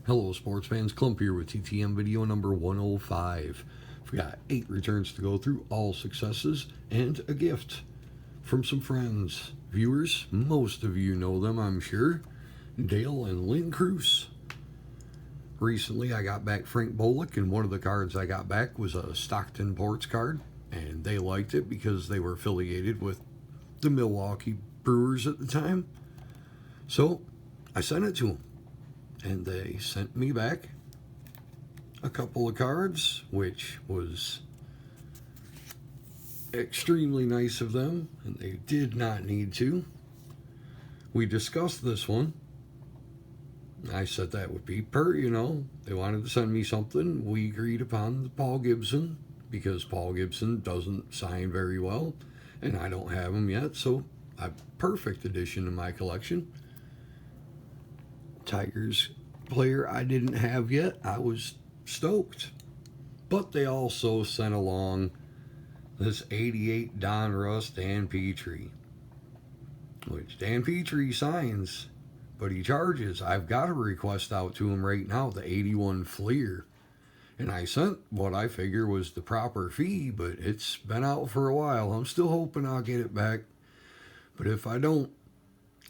Hello sports fans, Clump here with TTM video number 105. We've got 8 returns to go through, all successes, and a gift from some friends. Viewers, most of you know them I'm sure, Dale and Lynn Kruse. Recently I got back Frank Bolick, and one of the cards I got back was a Stockton Ports card, and they liked it because they were affiliated with the Milwaukee Brewers at the time. So I sent it to them. And they sent me back a couple of cards, which was extremely nice of them, and they did not need to. We discussed this one. I said that would be they wanted to send me something. We agreed upon the Paul Gibson, because Paul Gibson doesn't sign very well, and I don't have him yet, so a perfect addition to my collection. Tigers player I didn't have yet. I was stoked. But they also sent along this 88 Donruss Dan Petrie, which Dan Petrie signs, but he charges. I've got a request out to him right now, the 81 Fleer. And I sent what I figure was the proper fee, but it's been out for a while. I'm still hoping I'll get it back. But if I don't,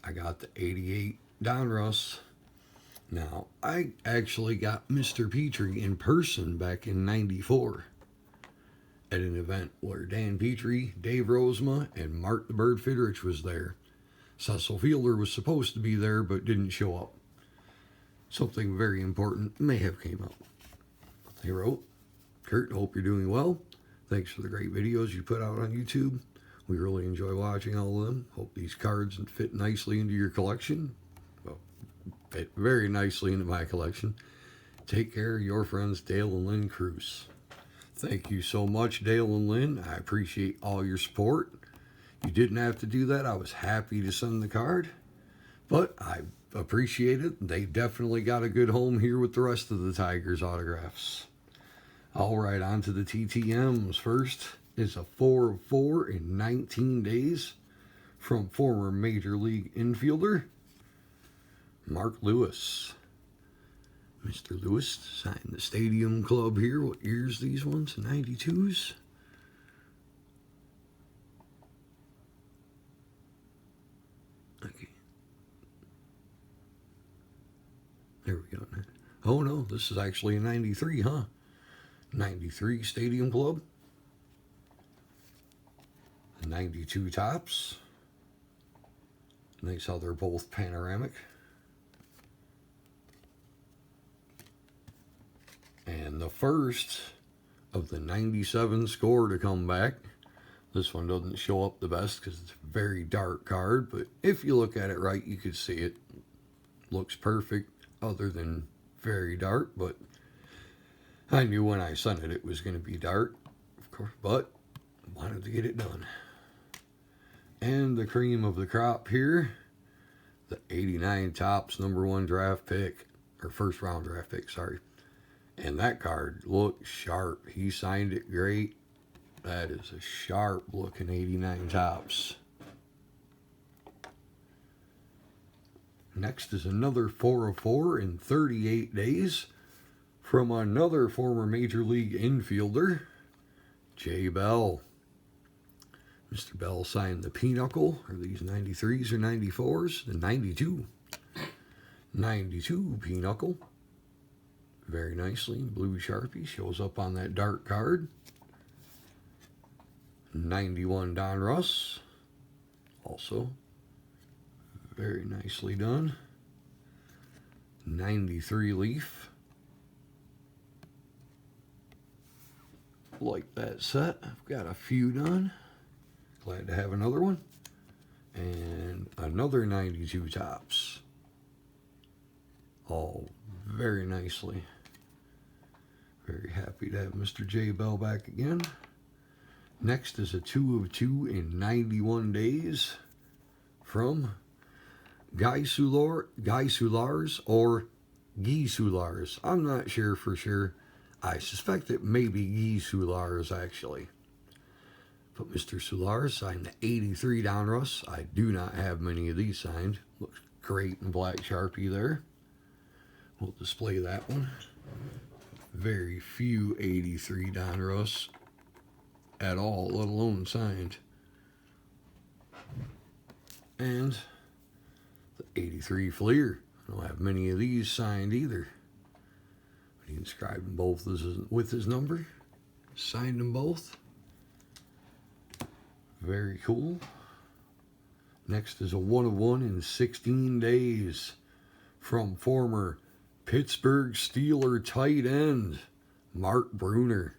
I got the 88 Donruss. Now, I actually got Mr. Petrie in person back in '94 at an event where Dan Petrie, Dave Rozema, and Mark the Bird Fidrich was there. Cecil Fielder was supposed to be there but didn't show up. Something very important may have came up. They wrote, "Kurt, hope you're doing well. Thanks for the great videos you put out on YouTube. We really enjoy watching all of them. Hope these cards fit nicely into your collection." Fit very nicely into my collection. Take care, your friends Dale and Lynn Kruse. Thank you so much, Dale and Lynn. I appreciate all your support. You didn't have to do that. I was happy to send the card, but I appreciate it. They definitely got a good home here with the rest of the Tigers autographs. All right, on to the TTMs. First is a 4 of 4 in 19 days from former Major League infielder Mark Lewis. Mr. Lewis signed the Stadium Club here. What years these ones? 92s? Okay. There we go. Oh no, this is actually a 93, huh? 93 Stadium Club. 92 tops. Nice how they're both panoramic. And the first of the 97 score to come back. This one doesn't show up the best because it's a very dark card, but if you look at it right, you can see it. Looks perfect other than very dark, but I knew when I sent it was going to be dark, of course, but I wanted to get it done. And the cream of the crop here, the 89 Topps #1 draft pick, or first round draft pick, sorry. And that card looks sharp. He signed it great. That is a sharp looking 89 Topps. Next is another 4 of 4 in 38 days from another former Major League infielder, Jay Bell. Mr. Bell signed the Pinochle. Are these 93s or 94s? The 92. 92 Pinochle. Very nicely. Blue Sharpie shows up on that dark card. 91 Donruss. Also very nicely done. 93 Leaf. Like that set. I've got a few done. Glad to have another one. And another 92 Topps. All very nicely. Very happy to have Mr. J. Bell back again. Next is a 2 of 2 in 91 days from Guy Soulars or Guy Soulars. I'm not sure for sure. I suspect it may be Guy Soulars actually. But Mr. Soulars signed the 83 Donruss. I do not have many of these signed. Looks great in black Sharpie there. We'll display that one. Very few 83 Donruss at all, let alone signed. And the 83 Fleer. I don't have many of these signed either. But he inscribed them both with his number. Signed them both. Very cool. Next is a 1 of 1 in 16 days from former Pittsburgh Steeler tight end Mark Bruner.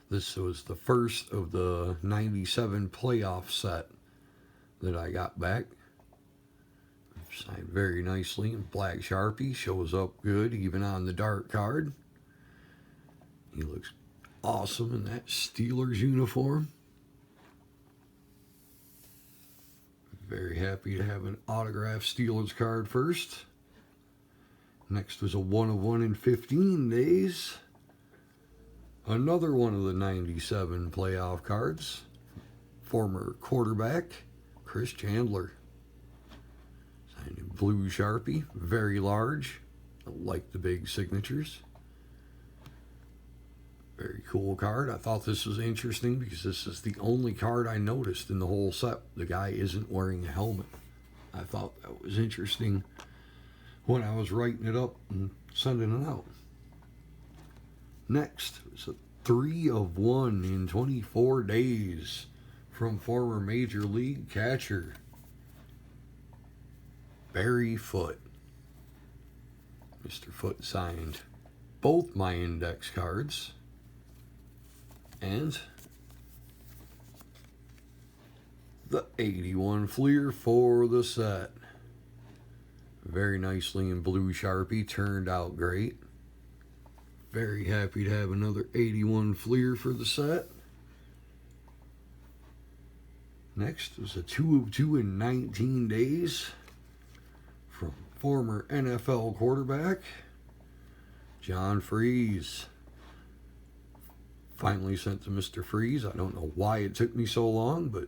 This was the first of the 97 playoff set that I got back. Signed very nicely in black Sharpie. Shows up good even on the dark card. He looks awesome in that Steelers uniform. Very happy to have an autographed Steelers card first. Next was a 1 of 1 in 15 days. Another one of the 97 playoff cards. Former quarterback Chris Chandler. Signed in blue Sharpie. Very large. I like the big signatures. Very cool card. I thought this was interesting because this is the only card I noticed in the whole set. The guy isn't wearing a helmet. I thought that was interesting when I was writing it up and sending it out. Next is a 3 of 1 in 24 days from former Major League catcher Barry Foote. Mr. Foote signed both my index cards. And the 81 Fleer for the set. Very nicely in blue Sharpie. Turned out great. Very happy to have another 81 Fleer for the set. Next was a 2 of 2 in 19 days from former NFL quarterback John Freeze. Finally sent to Mr. Freeze. I don't know why it took me so long, but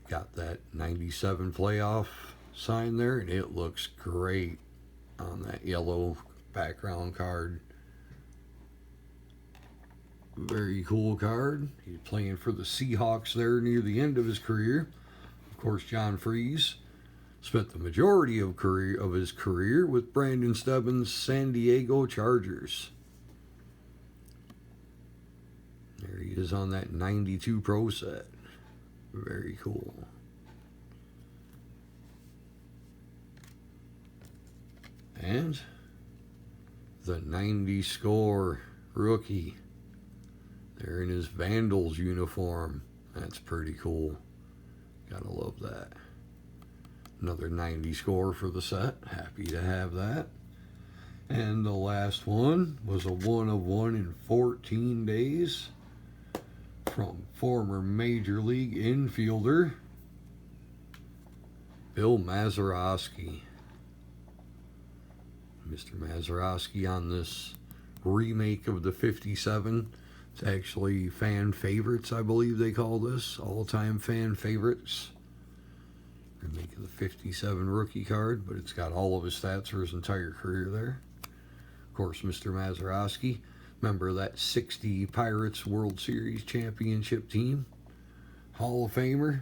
got that 97 playoff sign there, and it looks great on that yellow background card. Very cool card. He's playing for the Seahawks there near the end of his career. Of course, John Freeze spent the majority of his career with Brandon Stebbins' San Diego Chargers. There he is on that 92 Pro set. Very cool. And the 90 score rookie. There in his Vandals uniform. That's pretty cool. Gotta love that. Another 90 score for the set. Happy to have that. And the last one was a 1 of 1 in 14 days from former Major League infielder Bill Mazeroski. Mr. Mazeroski on this remake of the 57. It's actually fan favorites, I believe they call this. All-time fan favorites. Remake of the 57 rookie card, but it's got all of his stats for his entire career there. Of course, Mr. Mazeroski, member of that 60 Pirates World Series championship team. Hall of Famer.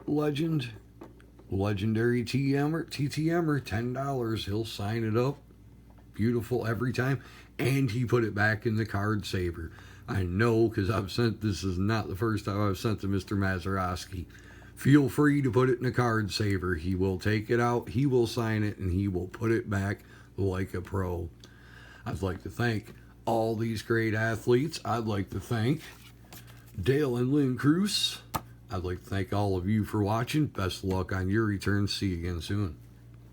Legend. Legendary TTMer, $10. He'll sign it up. Beautiful every time. And he put it back in the card saver. I know, because this is not the first time I've sent to Mr. Mazeroski. Feel free to put it in a card saver. He will take it out, he will sign it, and he will put it back like a pro. I'd like to thank all these great athletes. I'd like to thank Dale and Lynn Kruse. I'd like to thank all of you for watching. Best of luck on your return. See you again soon.